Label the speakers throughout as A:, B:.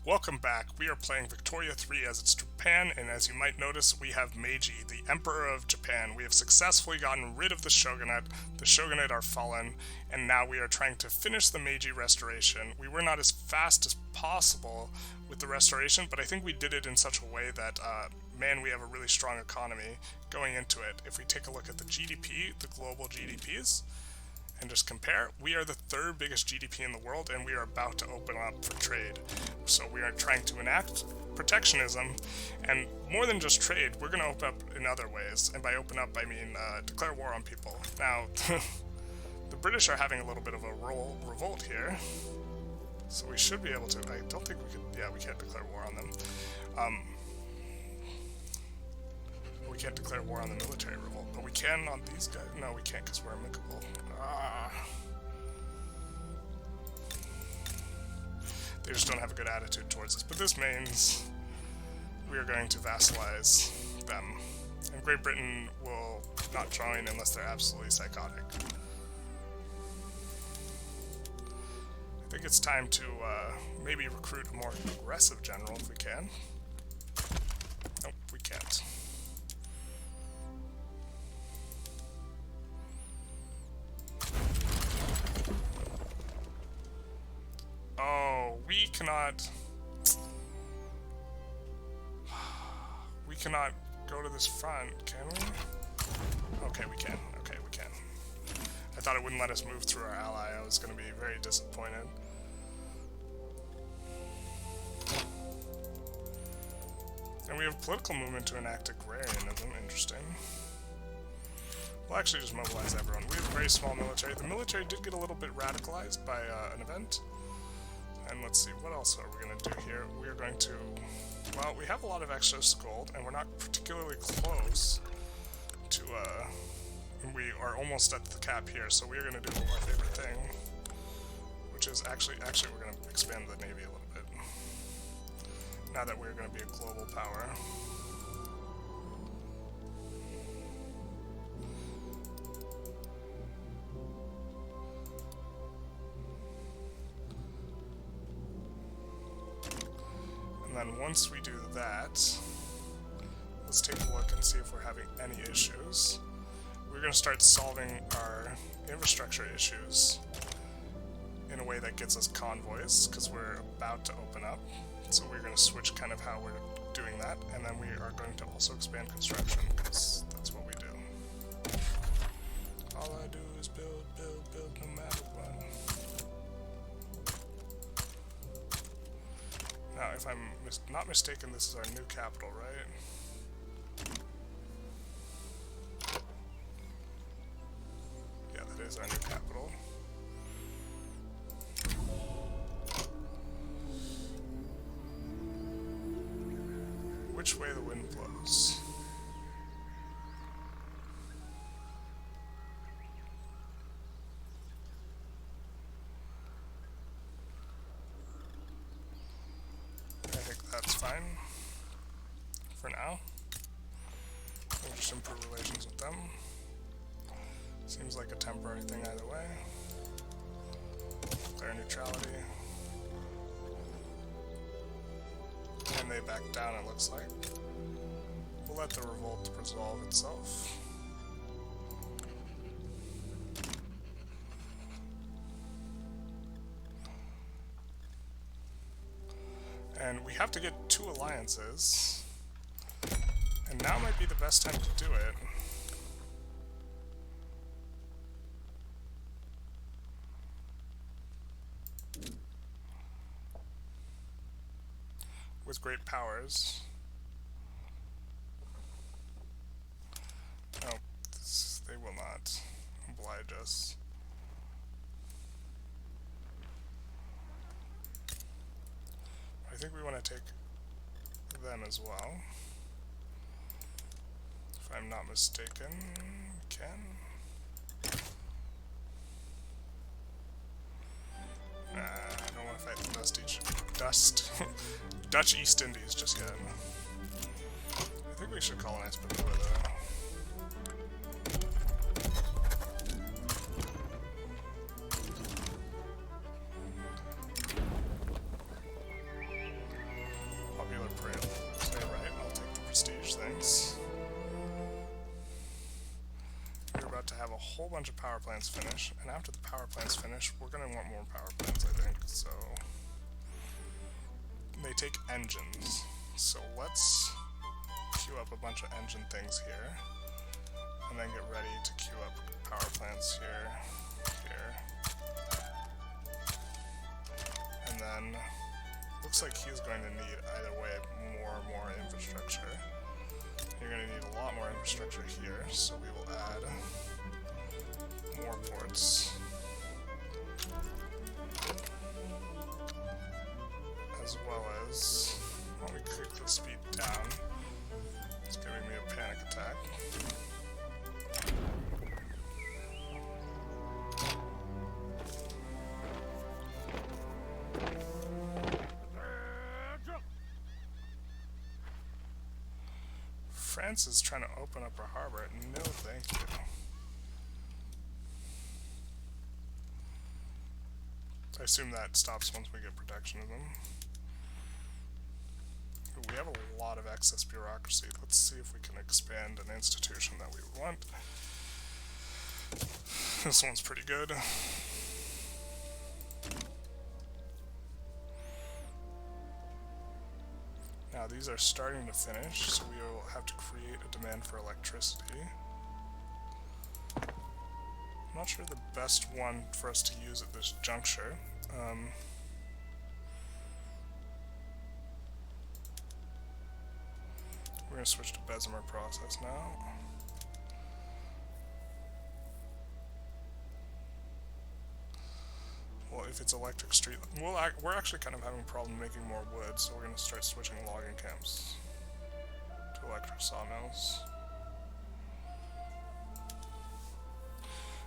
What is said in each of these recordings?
A: Welcome back. We are playing Victoria 3 as it's Japan, and as you might notice, we have Meiji, the Emperor of Japan. We have successfully gotten rid of the Shogunate. The Shogunate are fallen, and now we are trying to finish the Meiji restoration. We were not as fast as possible with the restoration, but I think we did it in such a way that, man, we have a really strong economy going into it. If we take a look at the GDP, the global GDPs, and just compare, we are the third biggest GDP in the world, and we are about to open up for trade. So we are trying to enact protectionism, and more than just trade, we're going to open up in other ways. And by open up, I mean declare war on people. Now, the British are having a little bit of a revolt here, so we should be able to. I don't think we could. Yeah, we can't declare war on them. We can't declare war on the military revolt, but we can on these guys. No, we can't because we're amicable. They just don't have a good attitude towards us. But this means we are going to vassalize them. And Great Britain will not join unless they're absolutely psychotic. I think it's time to maybe recruit a more aggressive general if we can. Nope, we can't. Oh, we cannot go to this front, can we? Okay, we can. Okay, we can. I thought it wouldn't let us move through our ally. I was going to be very disappointed. And we have political movement to enact agrarianism. Interesting. We'll actually just mobilize everyone. We have a very small military. The military did get a little bit radicalized by an event. And let's see, what else are we going to do here? We are going to... Well, we have a lot of excess gold, and we're not particularly close to... we are almost at the cap here, so we are going to do our favorite thing, which is actually we're going to expand the Navy a little bit. Now that we're going to be a global power. And then once we do that, let's take a look and see if we're having any issues. We're going to start solving our infrastructure issues in a way that gets us convoys, because we're about to open up. So we're going to switch kind of how we're doing that, and then we are going to also expand construction, because that's what we do. All I do is build, build, build, no matter what. Now, if I'm not mistaken, this is our new capital, right? Yeah, that is our new capital. Which way the wind blows? That's fine for now. We'll just improve relations with them. Seems like a temporary thing either way. Declare neutrality. And they back down, it looks like. We'll let the revolt resolve itself. And we have to get 2 alliances, and now might be the best time to do it. With great powers. No, they will not oblige us. I think we want to take them as well. If I'm not mistaken, we can. Nah, I don't want to fight the Dutch East Indies just yet. I think we should colonize Bermuda though. whole bunch of power plants finish, and after the power plants finish, we're going to want more power plants, I think, so... They take engines, so let's queue up a bunch of engine things here, and then get ready to queue up power plants here, and then looks like he's going to need either way more infrastructure. You're going to need a lot more infrastructure here, so we will add more ports. As well as, well, we kick the speed down. It's giving me a panic attack. France is trying to open up a harbor. No, thank you. I assume that stops once we get protectionism. We have a lot of excess bureaucracy. Let's see if we can expand an institution that we want. This one's pretty good. Now these are starting to finish, so we will have to create a demand for electricity. I'm not sure the best one for us to use at this juncture. We're going to switch to Bessemer process now. Well, if it's electric street, we're actually kind of having a problem making more wood, so we're going to start switching logging camps to electric sawmills,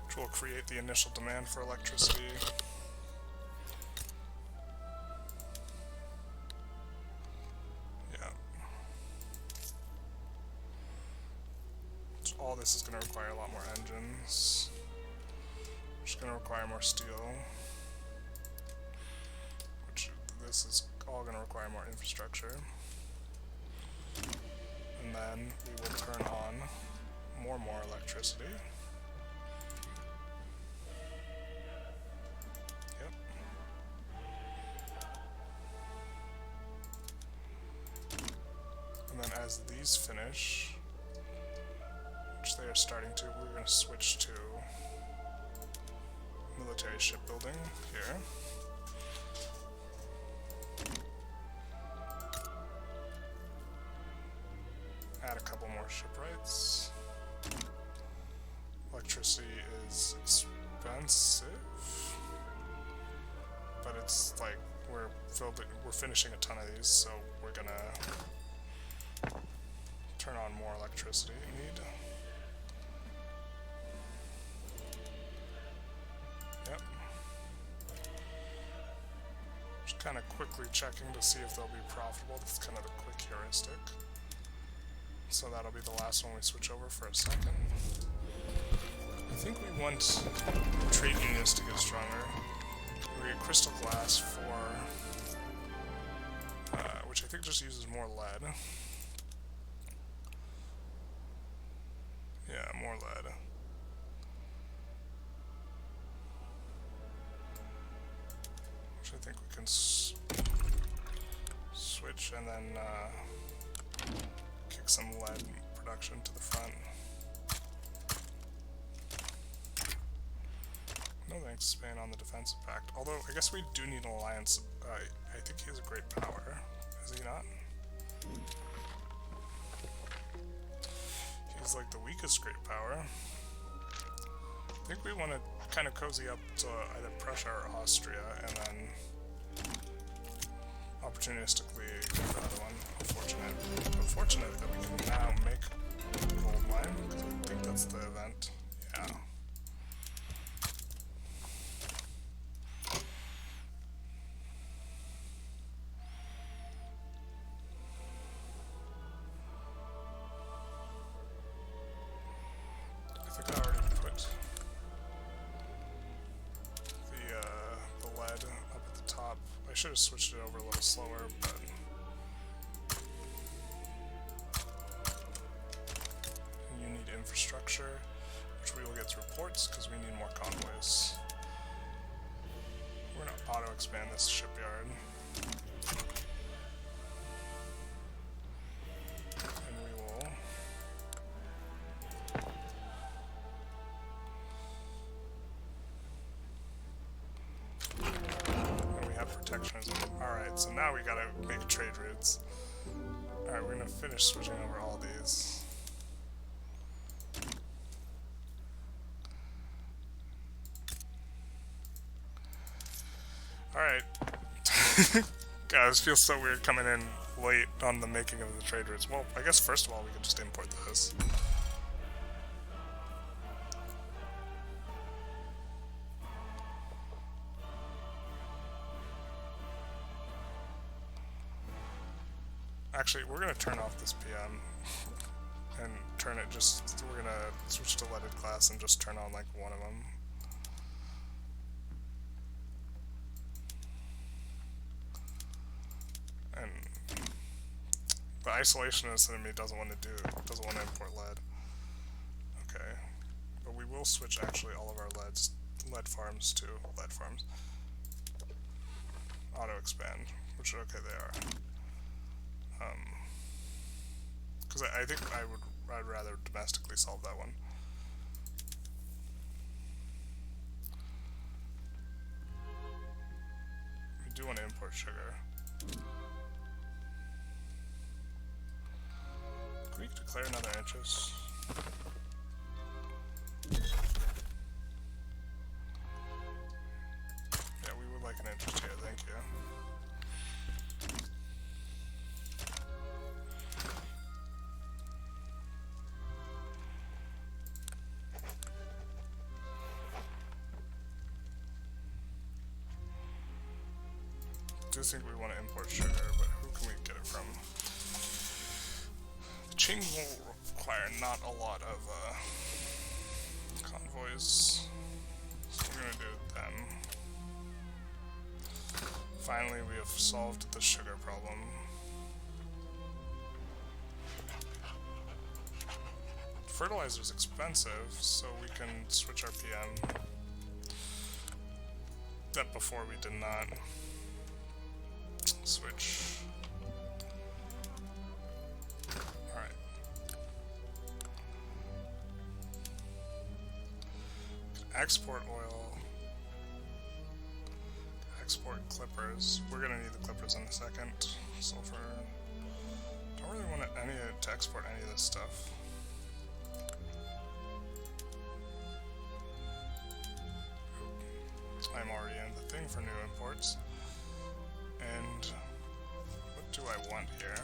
A: which will create the initial demand for electricity. All this is going to require a lot more engines, which is going to require more steel, which this is all going to require more infrastructure. And then we will turn on more electricity. Yep. And then as these finish, which they are starting to, we're going to switch to military shipbuilding here. Add a couple more shipwrights. Electricity is expensive, but it's like we're finishing a ton of these, so we're gonna turn on more electricity need. Yep. Just kind of quickly checking to see if they'll be profitable. That's kind of the quick heuristic. So that'll be the last one we switch over for a second. I think we want trade unions to get stronger. We get crystal glass for, which I think just uses more lead. Yeah, more lead. Which I think we can switch and then kick some lead production to the front. No thanks, Spain on the defensive pact. Although, I guess we do need an alliance. I think he has a great power. Is he not? He's like the weakest great power. I think we want to kind of cozy up to either Prussia or Austria, and then opportunistically get the other one. Unfortunate that we can now make gold mine, because I think that's the event. Yeah. I think I already put the lead up at the top. I should have switched it over a little slower, but you need infrastructure, which we will get through ports, gotta make trade routes. Alright, we're gonna finish switching over all these. Alright. God, this feels so weird coming in late on the making of the trade routes. Well, I guess first of all we could just import this. Actually, we're gonna turn off this PM and turn it just, we're gonna switch to leaded class and just turn on like one of them. And the isolationist in me doesn't want to import lead. Okay. But we will switch actually all of our lead farms to lead farms. Auto expand, which okay they are. Because I think I'd rather domestically solve that one. We do want to import sugar. Can we declare another interest? Yeah, we would like an interest here, thank you. I do think we want to import sugar, but who can we get it from? The Qing will require not a lot of convoys, so we're going to do them. Finally, we have solved the sugar problem. Fertilizer is expensive, so we can switch our PM. That before we did not. Switch. Alright. Export oil. Export clippers. We're gonna need the clippers in a second. Sulfur. Don't really want to export any of this stuff. I'm already in the thing for new imports. And what do I want here?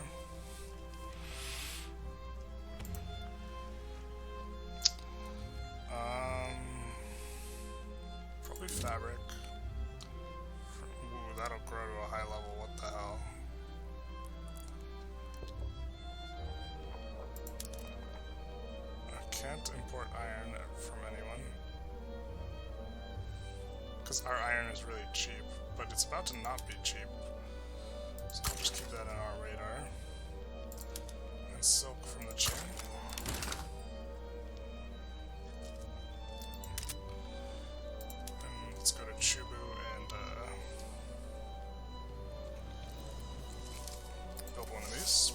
A: Probably fabric. Ooh, that'll grow to a high level, what the hell? I can't import iron from anyone. Because our iron is really cheap, but it's about to not be cheap. So we'll just keep that in our radar. And silk from the chain. And let's go to Chubu and build one of these.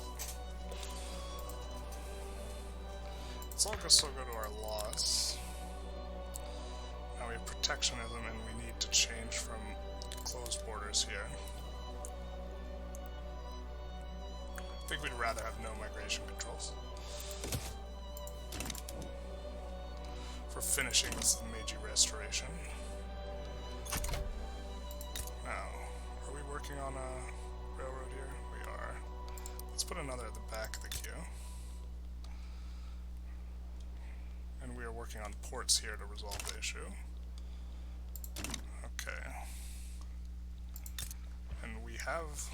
A: Let's also go to our laws. Now we have protectionism and we need to change from closed borders here. I think we'd rather have no migration controls. For finishing this Meiji restoration. Now, are we working on a railroad here? We are. Let's put another at the back of the queue. And we are working on ports here to resolve the issue. Okay. And we have...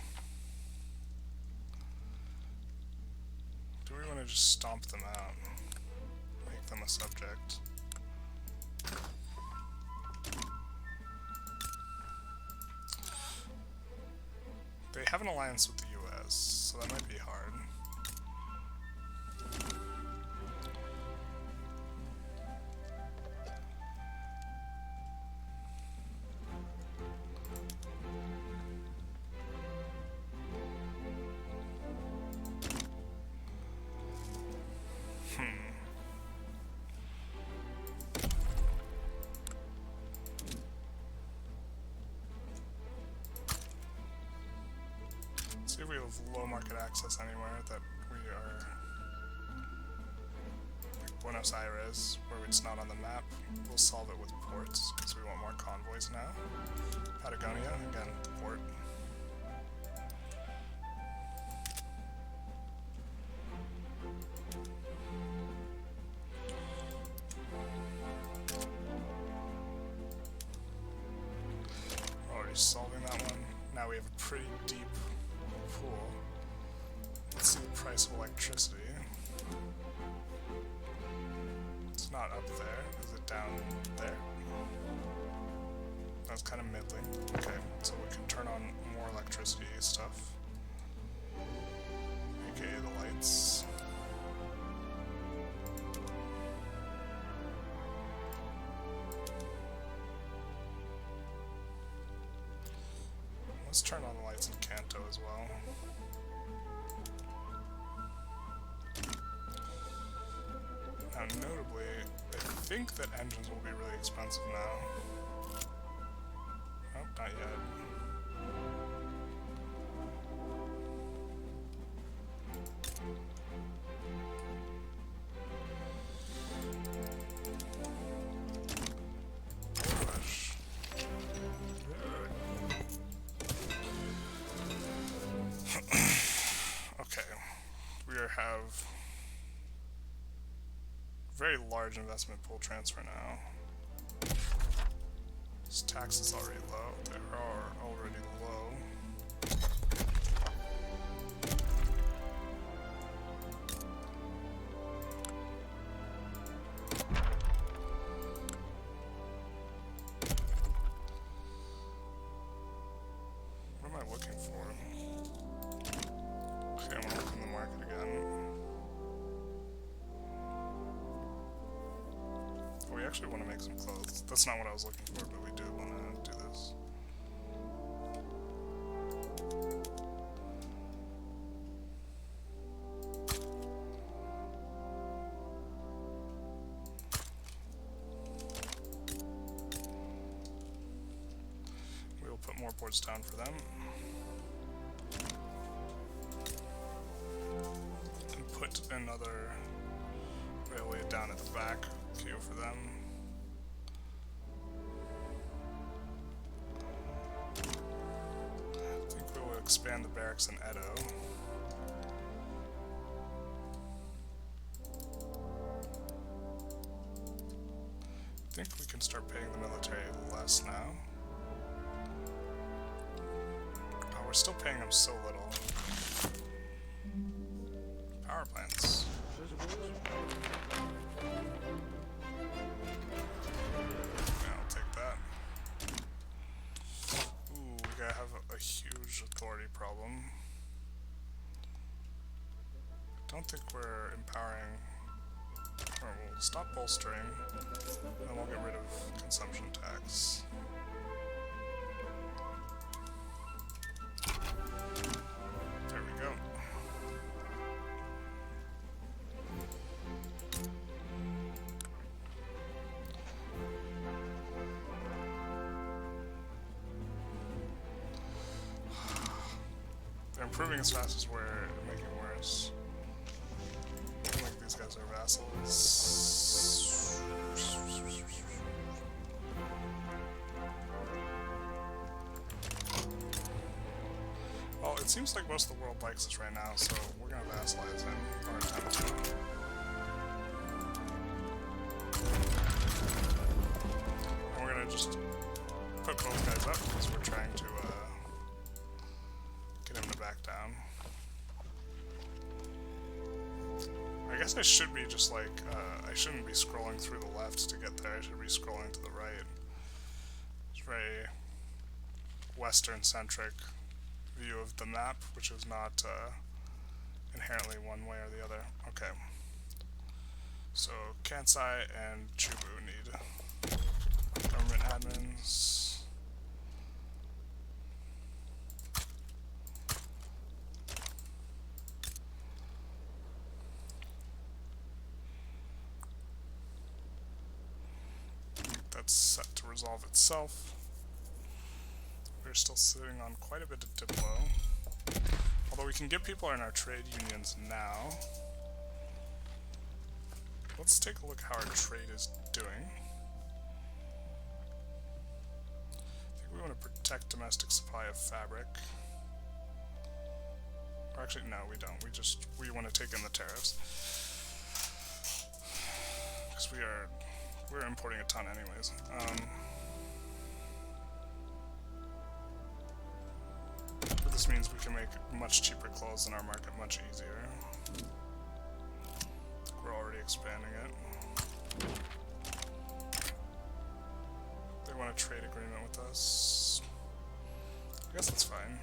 A: Do we want to just stomp them out? Make them a subject? They have an alliance with the US, so that might be hard. we have low market access anywhere that we are... like Buenos Aires, where it's not on the map. We'll solve it with ports, because we want more convoys now. Patagonia, again, the port. Already solving that one. Now we have a pretty deep pool. Let's see the price of electricity. It's not up there. Is it down there? That's kind of middling. Okay, so we can turn on more electricity stuff. AKA the lights. Let's turn on the lights in Kanto as well. Now, notably, I think that engines will be really expensive now. Nope, not yet. Push. Okay, we have very large investment pool transfer now. This tax is already low. They are already low. What am I looking for? Okay, I'm gonna look in the market again. We actually want to make some clothes. That's not what I was looking for, but we do want to do this. We will put more boards down for them. And put another railway down at the back. Queue for them. I think we will expand the barracks in Edo. I think we can start paying the military less now. Oh, we're still paying them so little. Power plants. A huge authority problem. I don't think we're empowering, or we'll stop bolstering, and we'll get rid of consumption tax. There we go. Improving as fast as we're making worse. Like these guys are vassals. Well, it seems like most of the world likes us right now, so we're gonna vassalize him, or attempt to. And we're gonna just put both guys up because we're trying to get him to back down. I guess I should be just like, I shouldn't be scrolling through the left to get there, I should be scrolling to the right. It's a very Western-centric view of the map, which is not inherently one way or the other. Okay. So, Kansai and Chubu need government admins. That's set to resolve itself. We're still sitting on quite a bit of Diplo. Although we we can get people in our trade unions now. Let's take a look how our trade is doing. I think we want to protect domestic supply of fabric. Or actually, no, we don't. We want to take in the tariffs. Because we're importing a ton anyways. But this means we can make much cheaper clothes in our market much easier. We're already expanding it. They want a trade agreement with us. I guess that's fine.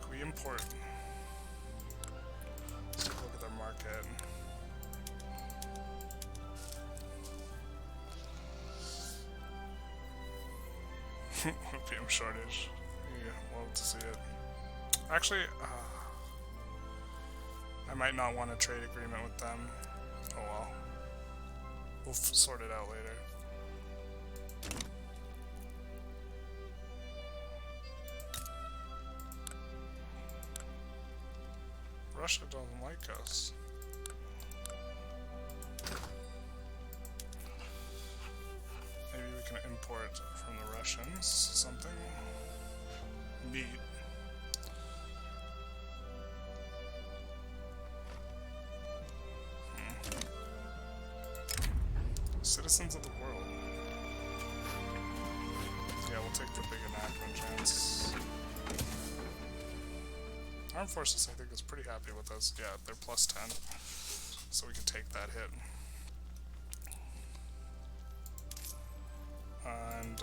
A: Can we import? Let's take a look at their market. Opium shortage. Yeah, love to see it. Actually, I might not want a trade agreement with them. Oh well. We'll sort it out later. Russia doesn't like us. Maybe we can import from the Russians something. Meat. Citizens of the world. Yeah, we'll take the big enactment chance. Armed Forces, I think, is pretty happy with us. Yeah, they're plus 10. So we can take that hit. And,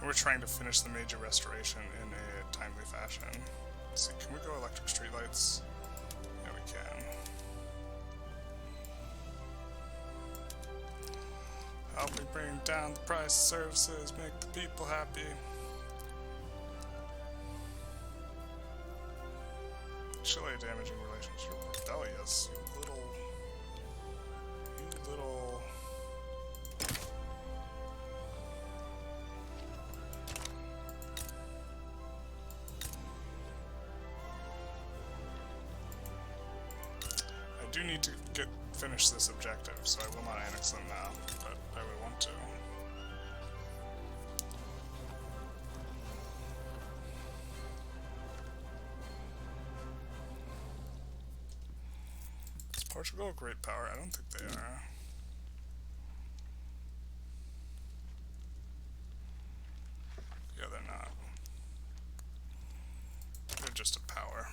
A: we're trying to finish the Meiji Restoration in a timely fashion. Let's see, can we go electric streetlights? Yeah, we can. Help me bring down the price of services, make the people happy. Chile damaging relations. You're rebellious, you little... I do need to finish this objective, so I will not annex them now, but I would want to. Is Portugal a great power? I don't think they are. Yeah, they're not. They're just a power.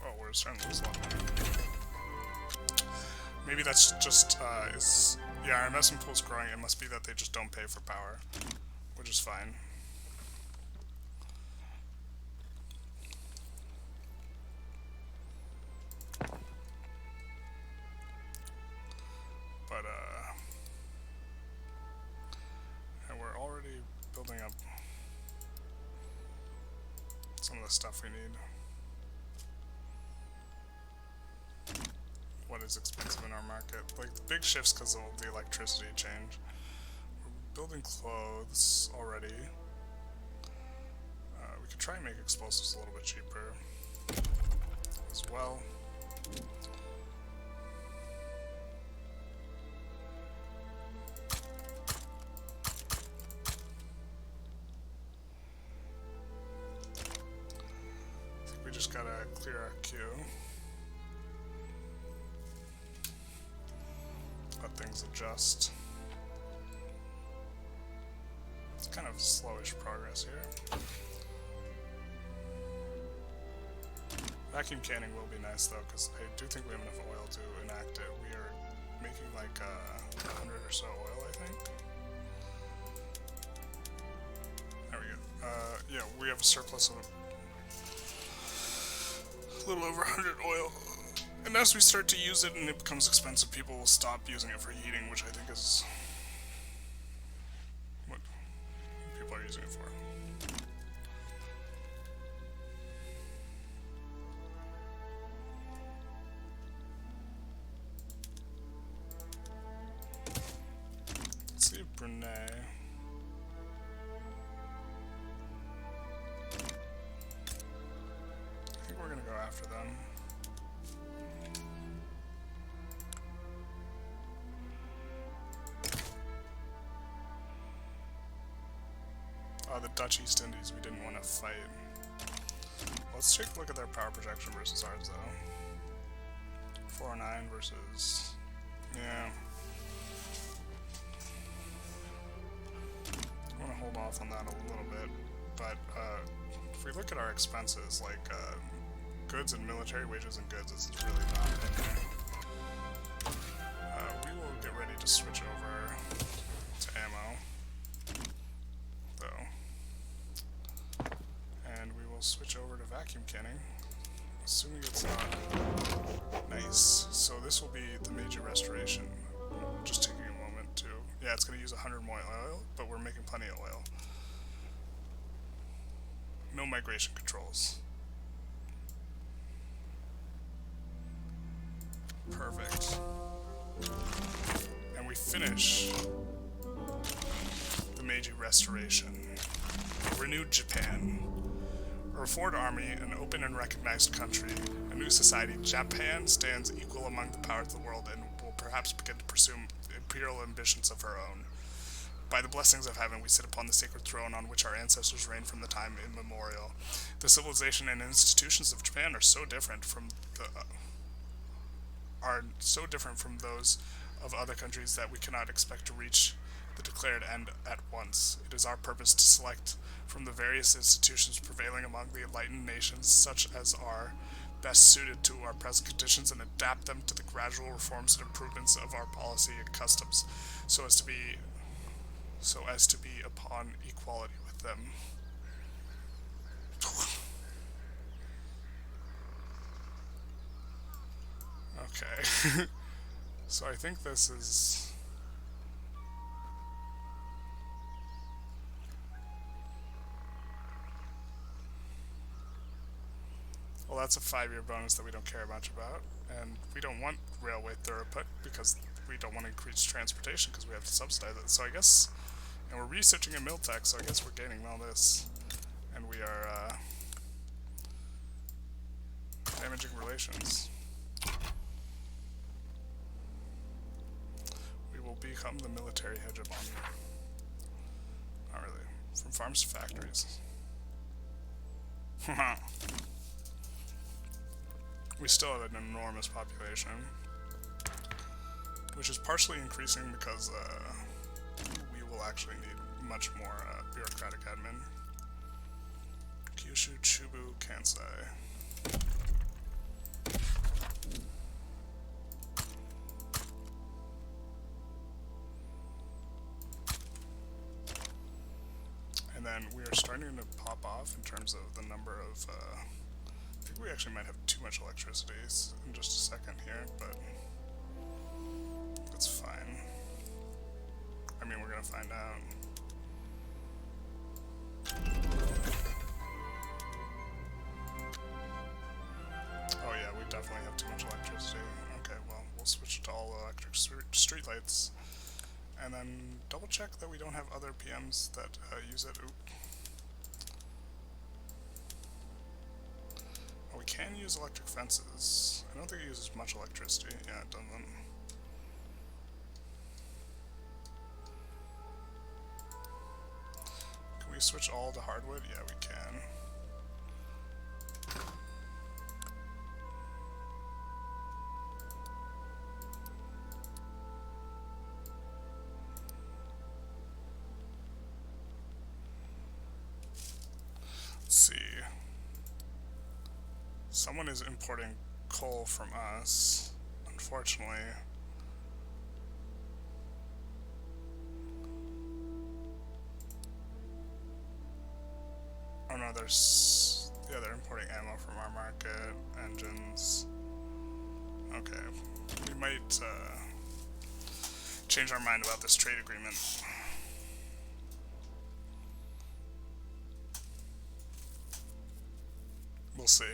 A: Oh, we're starting to lose a lot of money. Maybe that's just, yeah, our investment pool's growing. It must be that they just don't pay for power, which is fine. But, and we're already building up some of the stuff we need. What is expensive in our market? Like, the big shifts because of the electricity change. We're building clothes already. We could try and make explosives a little bit cheaper as well. I think we just gotta clear our queue. Let things adjust. It's kind of slowish progress here. Vacuum canning will be nice though, because I do think we have enough oil to enact it. We are making like 100 or so oil, I think. There we go. Yeah, we have a surplus of a little over 100 oil. And as we start to use it and it becomes expensive, people will stop using it for heating, which I think is what people are using it for. Brunei. I think we're gonna go after them. Oh, the Dutch East Indies we didn't want to fight. Let's take a look at their power projection versus ours, though. 409 versus... yeah. I want to hold off on that a little bit, but if we look at our expenses, like goods and military wages and goods, this is really not in there. We will get ready to switch over to ammo, though. And we will switch over to vacuum canning, assuming it's not. Nice. So this will be the Meiji Restoration. Just taking a moment to... yeah, it's going to use 100 more oil, but we're making plenty of oil. No migration controls. Perfect. And we finish the Meiji Restoration. Renewed Japan. A reformed army, an open and recognized country, a new society. Japan stands equal among the powers of the world and will perhaps begin to pursue imperial ambitions of her own. By the blessings of heaven, we sit upon the sacred throne on which our ancestors reigned from the time immemorial. The civilization and institutions of Japan are so different from those of other countries that we cannot expect to reach the declared end at once. It is our purpose to select from the various institutions prevailing among the enlightened nations such as are best suited to our present conditions and adapt them to the gradual reforms and improvements of our policy and customs so as to be upon equality with them. Okay. So I think this is... well, that's a 5-year bonus that we don't care much about, and we don't want railway throughput because we don't want to increase transportation because we have to subsidize it. So I guess, and we're researching in Miltech, so I guess we're gaining all this, and we are damaging relations. We will become the military hegemon. Not really. From farms to factories. We still have an enormous population, which is partially increasing because we will actually need much more bureaucratic admin. Kyushu, Chubu, Kansai. And then we are starting to pop off in terms of the number of... I think we actually might have too much electricity in just a second here, but that's fine. I mean, we're gonna find out. Oh yeah, we definitely have too much electricity. Okay, well, we'll switch to all electric streetlights, and then double check that we don't have other PMs that use it. Oop. Oh, we can use electric fences. I don't think it uses much electricity. Yeah, it doesn't. Can we switch all to hardwood? Yeah, we can. Let's see. Someone is importing coal from us, unfortunately. Oh no, they're importing ammo from our market, engines. Okay, we might change our mind about this trade agreement. We'll see.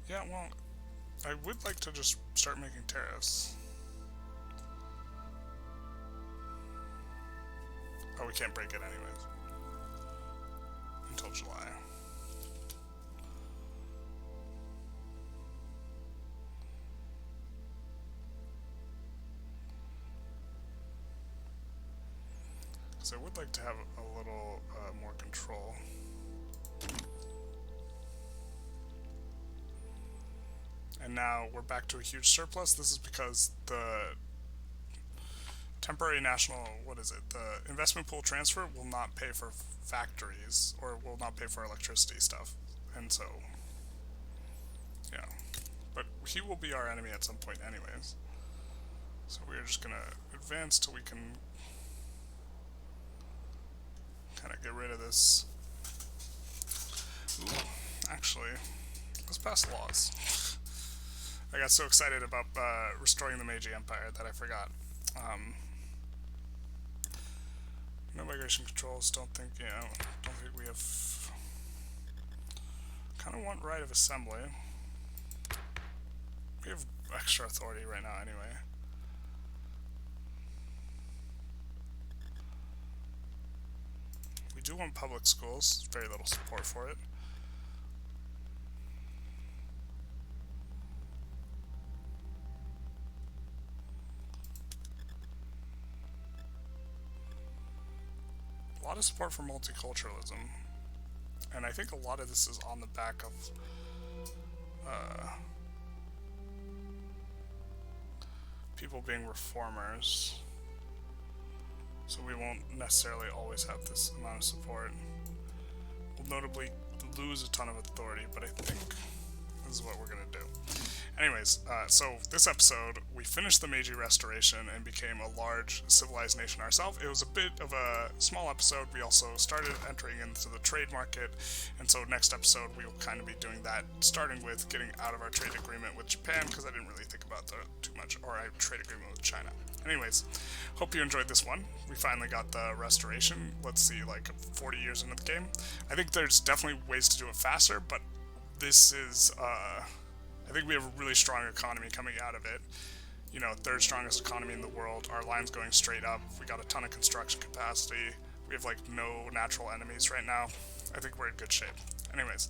A: Yeah, well, I would like to just start making tariffs. Oh, we can't break it anyways. Until July. Because I would like to have a little more control. And now we're back to a huge surplus. This is because the temporary national, the investment pool transfer will not pay for factories, or will not pay for electricity stuff. And so, yeah. But he will be our enemy at some point anyways. So we're just gonna advance till we can kind of get rid of this. Ooh, actually, let's pass laws. I got so excited about restoring the Meiji Empire that I forgot. No migration controls. Don't think we have. Kind of want right of assembly. We have extra authority right now, anyway. We do want public schools. Very little support for it. A lot of support for multiculturalism, and I think a lot of this is on the back of people being reformers, so we won't necessarily always have this amount of support. We'll notably lose a ton of authority, but I think this is what we're going to do. Anyways, so this episode, we finished the Meiji Restoration and became a large civilized nation ourselves. It was a bit of a small episode. We also started entering into the trade market, and so next episode we will kind of be doing that, starting with getting out of our trade agreement with Japan, because I didn't really think about that too much, or our trade agreement with China. Anyways, hope you enjoyed this one. We finally got the restoration. Let's see, like 40 years into the game. I think there's definitely ways to do it faster, but this is... I think we have a really strong economy coming out of it. You know, third strongest economy in the world. Our line's going straight up. We got a ton of construction capacity. We have like no natural enemies right now. I think we're in good shape. Anyways,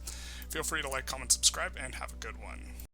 A: feel free to like, comment, subscribe, and have a good one.